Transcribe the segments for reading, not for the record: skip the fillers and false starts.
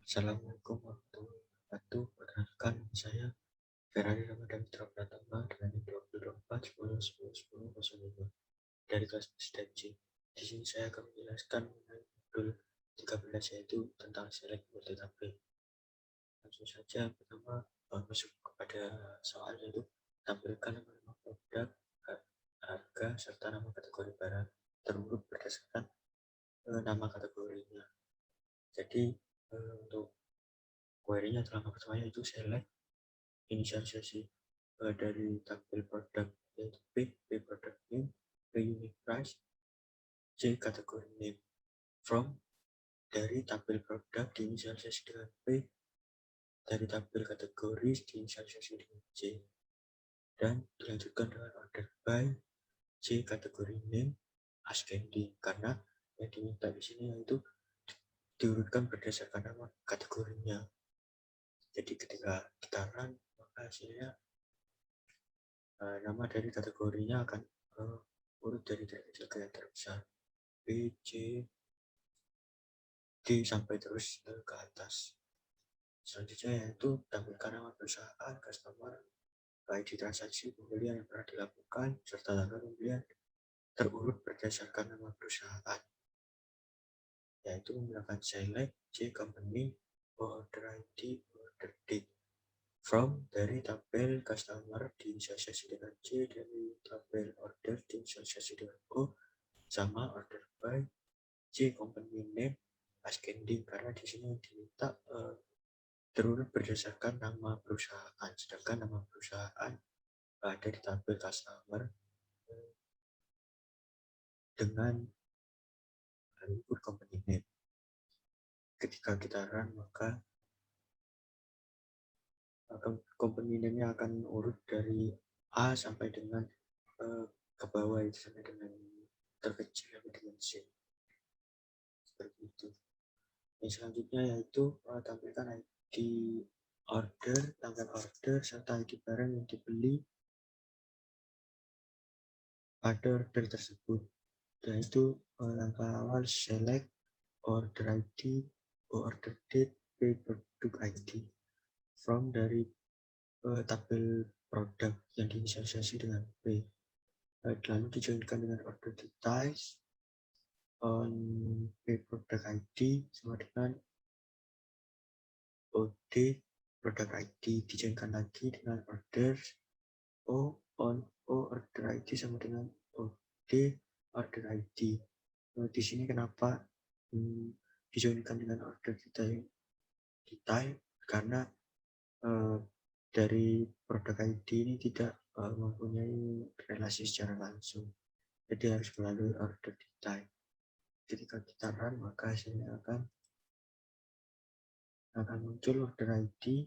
Assalamualaikum warahmatullahi wabarakatuh. Perkenalkan, saya Ferrari Ramadhan Mitra Pratama dengan NIM 2024 10 10 10 05 dari kelas SDC. Di sini saya akan menjelaskan mengenai modul 13 yaitu tentang select multi-tabel. Langsung saja, pertama masuk kepada soal yaitu tampilkan nama produk, harga, serta nama kategori barang terurut berdasarkan nama kategorinya. Jadi untuk query-nya adalah pertama yaitu select inisialisasi dari tabel produk yaitu P product name, P unit price, C kategori name. From dari tabel produk diinisialisasi dengan P, dari tabel kategori diinisialisasi dengan C, dan dilanjutkan dengan order by C kategori name ascending karena yang diminta di sini yaitu diurutkan berdasarkan nama kategorinya. Jadi ketika kita run maka hasilnya nama dari kategorinya akan urut dari terkecil ke yang terbesar, B, C, D sampai terus ke atas. Selanjutnya yaitu tampilkan nama perusahaan, customer, ID transaksi pembelian yang pernah dilakukan, serta tanggal pembelian terurut berdasarkan nama perusahaan. Yaitu menggunakan select, C company, order ID, order date. From dari tabel customer diinisialisasi dengan C, dari tabel order diinisialisasi dengan O, sama order by C company name ascending karena di sini diminta terurut berdasarkan nama perusahaan, sedangkan nama perusahaan ada di tabel customer dengan input company name. Ketika kita run maka company name-nya akan urut dari A sampai dengan ke bawah itu sampai dengan terkecil sampai dengan C. Seperti itu. Yang selanjutnya yaitu tampilkan ID order, tanggal order, serta ID barang yang dibeli pada order tersebut. Yaitu langkah awal select, order ID, order date, P product ID. From dari tabel produk yang diinisialisasi dengan P. Lalu dijoinkan dengan order details on P product ID sama dengan OD product ID, dijoinkan lagi dengan order O on O order ID sama dengan OD order ID. Di sini kenapa dijoinkan dengan order detail karena dari produk ID ini tidak mempunyai relasi secara langsung, jadi harus melalui order detail. Ketika kita run maka hasilnya akan muncul order ID,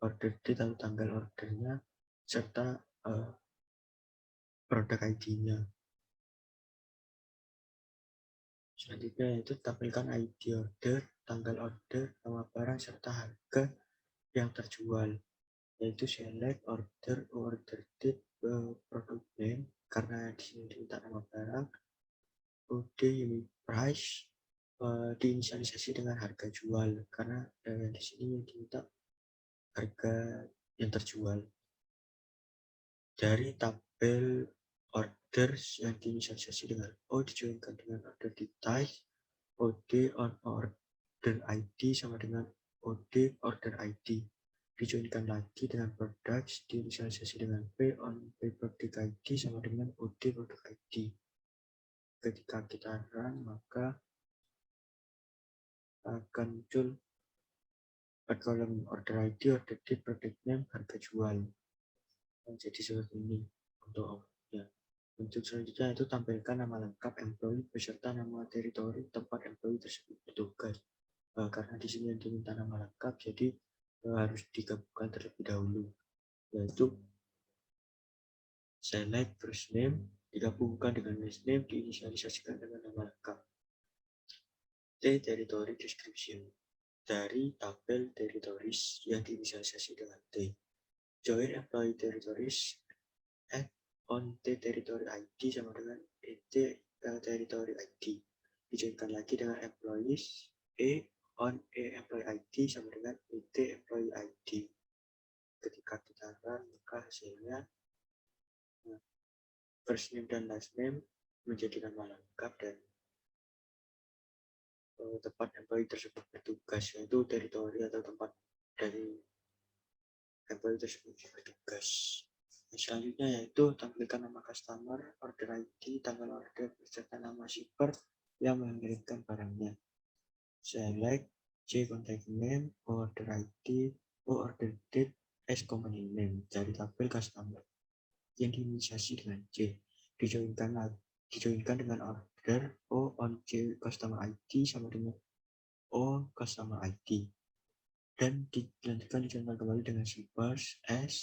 order date atau tanggal ordernya, serta produk ID-nya. Selanjutnya yaitu tampilkan ID order, tanggal order, nama barang, serta harga yang terjual. Yaitu select, order, order date, product name, karena di sini diminta nama barang, OD unit price, diinisialisasi dengan harga jual, karena di sini diminta harga yang terjual. Dari tabel order yang diinisialisasi dengan O dijoinkan dengan order detail, OD on order ID sama dengan OD order ID. Dijoinkan lagi dengan produk diinisialisasi dengan P on P product ID sama dengan OD product ID. Ketika kita run maka akan muncul kolom order ID, order date, product name, harga jual. Jadi seperti ini untuk outputnya. Untuk selanjutnya itu tampilkan nama lengkap employee beserta nama teritori tempat employee tersebut bertugas. Karena di sini yang diminta nama lengkap, jadi harus digabungkan terlebih dahulu, yaitu select first name digabungkan dengan last name diinisialisasikan dengan nama lengkap. T territory description dari tabel territories yang diinisialisasi dengan T. Join employee territories add on T territory ID sama dengan ET territory ID. Dijoinkan lagi dengan employees E on a employee ID sama dengan it employee ID. Ketika kita run, maka hasilnya first name dan last name menjadi nama lengkap dan tempat employee tersebut bertugas, yaitu teritori atau tempat dari employee tersebut bertugas. Selanjutnya yaitu tampilkan nama customer, order ID, tanggal order, beserta nama shipper yang mengirimkan barangnya. Select C contact name, order ID, order date as company name dari tabel customer yang diinisiasi dengan C. Dijoinkan dengan order O on C customer ID sama dengan O customer ID. Dan dilanjutkan kembali dengan shippers S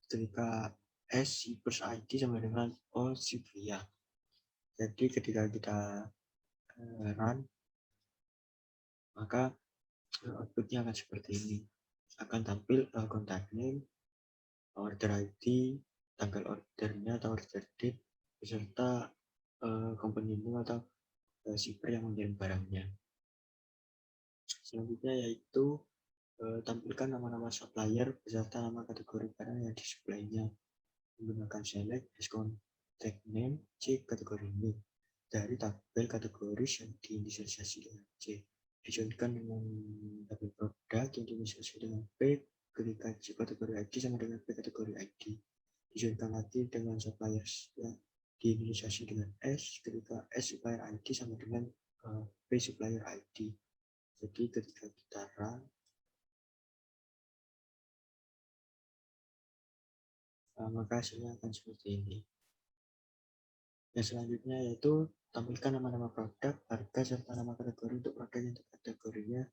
ketika S shippers ID sama dengan O shipper. Jadi ketika kita run, maka outputnya akan seperti ini. Akan tampil contact name, order ID, tanggal ordernya atau order date, beserta company name atau shipper yang mengirim barangnya. Selanjutnya yaitu tampilkan nama-nama supplier beserta nama kategori barang yang disuplainya menggunakan select as contact name C kategori name dari tabel kategori yang diinisiasi dengan C. Dijoinkan dengan tabel produk yang diinisiasi dengan P ketika C kategori ID sama dengan P kategori ID. Dijoinkan lagi dengan suppliers yang diinisiasi dengan S ketika S supplier ID sama dengan P supplier ID. Jadi ketika kita run, maka hasilnya akan seperti ini. Yang selanjutnya yaitu tampilkan nama-nama produk, harga, serta nama kategori untuk produk yang kategorinya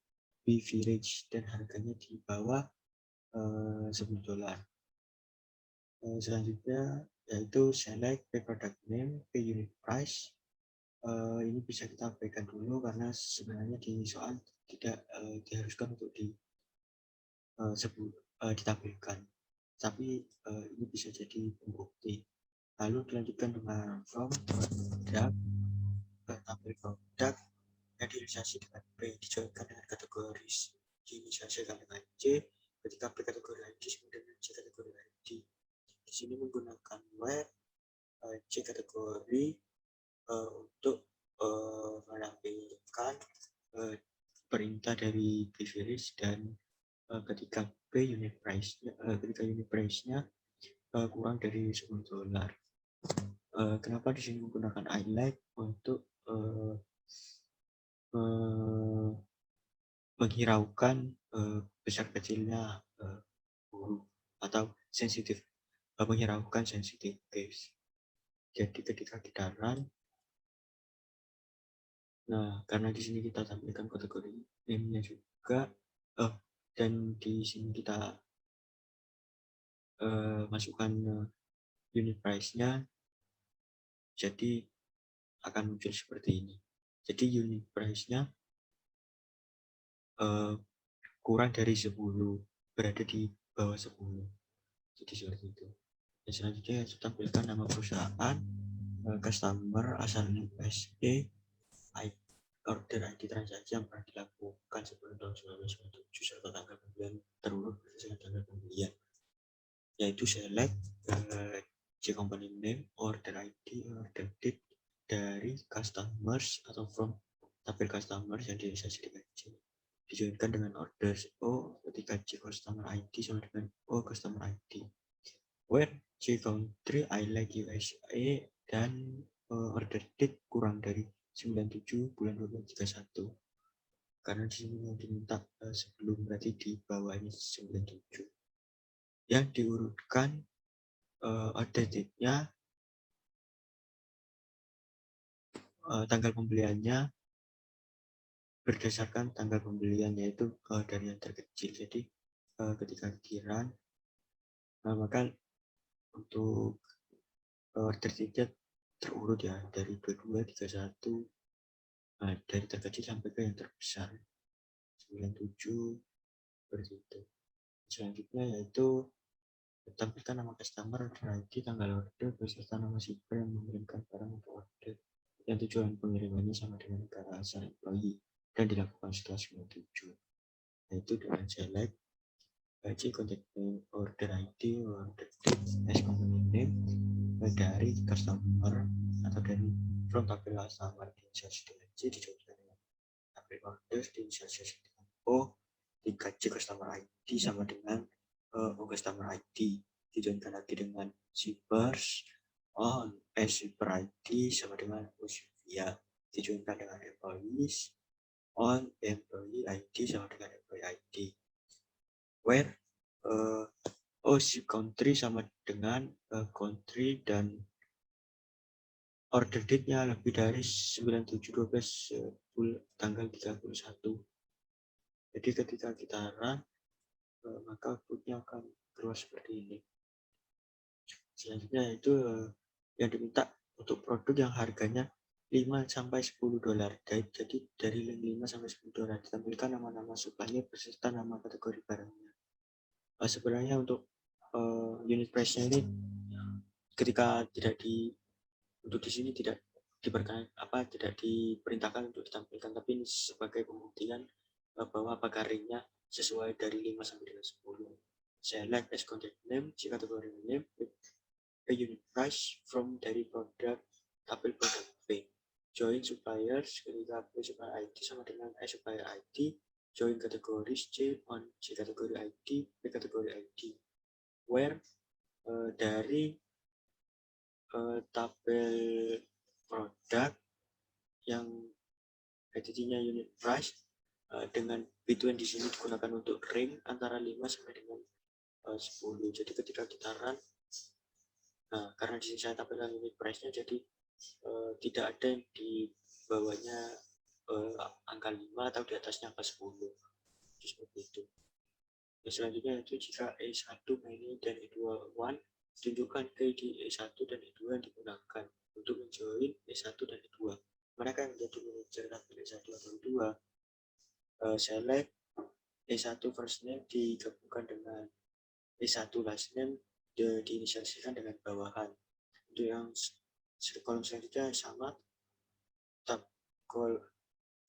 beverage dan harganya di bawah $10. Selanjutnya yaitu select pay product name, pay unit price. Ini bisa kita abaikan dulu karena sebenarnya di soal tidak diharuskan untuk ditampilkan. Tapi ini bisa jadi pembukti. Lalu dilanjutkan dengan from produk, tampil produk yang diinisiasi dengan P, dijoinkan dengan kategori diinisiasikan dengan C, ketika P kategori ID kemudian C kategori ID. Di sini menggunakan web C kategori untuk menampilkan perintah dari beverage dan ketika unit price-nya kurang dari $10. Kenapa di sini menggunakan highlight untuk menghiraukan besar kecilnya huruf atau sensitif, menghiraukan sensitif case. Jadi ketika kita run, nah karena di sini kita tampilkan kategori name-nya juga, dan di sini kita masukkan unit price-nya, jadi akan muncul seperti ini. Jadi unit price-nya kurang dari 10, berada di bawah 10. Jadi seperti itu. Dan selanjutnya saya tampilkan nama perusahaan, customer, asal USA, order ID transaksi yang pernah dilakukan sebelum tahun 1997 serta tanggal pembelian terurut berdasarkan tanggal pembelian, yaitu select C company name, order ID, order date dari customers atau from tabel customers yang diinisiasi dengan C. Dijoinkan dengan order O ketika C customer ID sama dengan O customer ID. Where C country I like USA dan order date kurang dari 97 bulan 1231. Karena di sini yang diminta sebelum berarti di bawahnya 97. Yang diurutkan order date-nya, tanggal pembeliannya berdasarkan tanggal pembelian, yaitu dari yang terkecil. Jadi ketika di run, maka untuk order date terurut ya dari 22, 31, dari terkecil sampai ke yang terbesar 97, seperti itu. Selanjutnya yaitu tampilkan nama customer, order ID, tanggal order, beserta nama shipper yang mengirimkan barang untuk order, yang tujuan pengirimannya sama dengan negara asal employee. dan dilakukan setelah 97, yaitu dengan select bc contact name order ID order date as company name dari customer atau dari from tabel customer inisiasi dengan C dicoba dengan tabel order diinisiasi dengan O, dikaji customer ID sama dengan customer ID, dijoinkan lagi dengan shippers on shipper ID sama dengan Usivia, dijoinkan dengan employees on employee ID sama dengan employee ID, where ship country sama dengan country dan order date-nya lebih dari 97/12 tanggal 31. Jadi ketika kita run, maka outputnya akan keluar seperti ini. Selanjutnya itu yang diminta untuk produk yang harganya 5-10 dolar. Jadi dari link 5-10 dolar ditampilkan nama-nama supplier beserta nama kategori barangnya. Sebenarnya untuk unit price-nya ini ketika untuk di sini tidak diperintahkan untuk ditampilkan, tapi ini sebagai pembuktian bahwa apakah ringnya sesuai dari 5 sampai dengan 10. Select as contact name jika kategori name with a unit price from dari produk tabel produk B. Join suppliers ketika B supplier ID sama dengan supplier ID. Join kategoris C on C kategori ID, B kategori ID. Where dari tabel produk yang identitinya unit price dengan between di sini digunakan untuk ring antara 5 sampai dengan 10. Jadi ketika kita run, karena di sini saya tampilkan unit price-nya, jadi tidak ada yang di bawahnya angka 5 atau di atasnya angka 10. Jadi seperti itu. Dan selanjutnya itu jika E1 ini dan E2 1, tunjukkan ID E1 dan E2 yang digunakan untuk menjoin E1 dan E2. Mereka yang menjadi manajer tabel E1 atau E2, select E1 first name digabungkan dengan E1 last name diinisiasikan dengan bawahan. Untuk yang kolom selanjutnya sama, tab call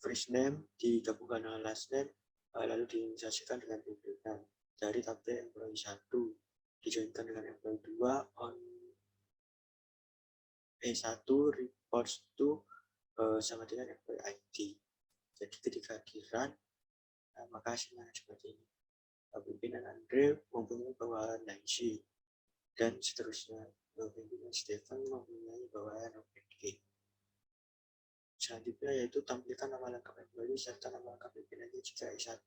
first name digabungkan dengan last name lalu diinisiasikan dengan pimpinan dari tabel employee 1 dijoinkan dengan employee 2 on E1 reports to sama dengan employee ID. Jadi ketika di run, maka hasilnya seperti ini. Pimpinan Andre mempunyai bawahan Nancy dan seterusnya. Pimpinan Stephen mempunyai bawahan Robert K. Selanjutnya yaitu tampilkan nama lengkap employee serta nama lengkap pimpinannya jika E1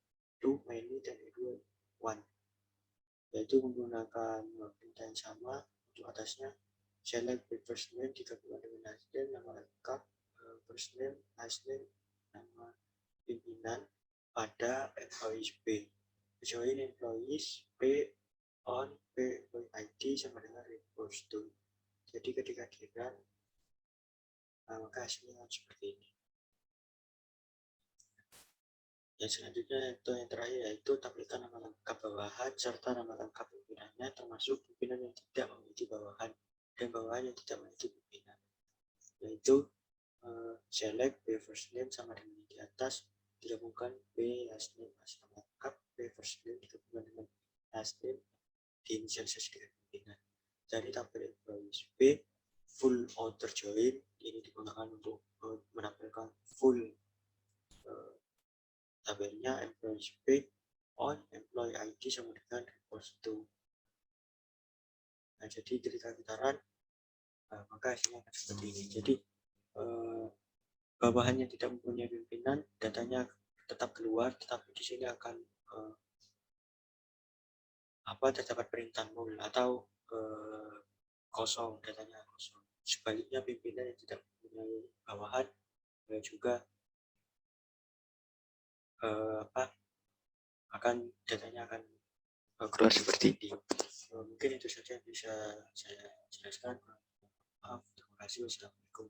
Manny dan E2 1, yaitu menggunakan perintah yang sama. Untuk atasnya select first name digabungkan dengan last name, nama lengkap first name, last name, nama pimpinan pada employees B. Join employees B on B ID sama dengan reports to. Jadi ketika di run, maka hasilnya seperti ini. Yang selanjutnya itu yang terakhir yaitu tampilkan nama lengkap bawahan serta nama lengkap pimpinannya, termasuk pimpinan yang tidak memiliki bawahan dan bawahan yang tidak memiliki pimpinan. Yaitu select B first name sama dengan di atas digabungkan B last name nama lengkap, B first name digabungkan dengan last name diinisialisasi dengan pimpinan. Dari tabel employees B full outer join ini digunakan untuk menampilkan full tabelnya employee B on employee ID sama dengan reports to. Nah, jadi ketika kita run, maka hasilnya akan seperti ini. Jadi bawahannya tidak mempunyai pimpinan, datanya tetap keluar, tetapi di sini akan terdapat perintah nol atau kosong, datanya kosong. Sebaliknya pimpinan yang tidak mempunyai bawahan juga datanya akan keluar seperti ini. Mungkin itu saja yang bisa saya jelaskan. Maaf, terima kasih. Wassalamualaikum.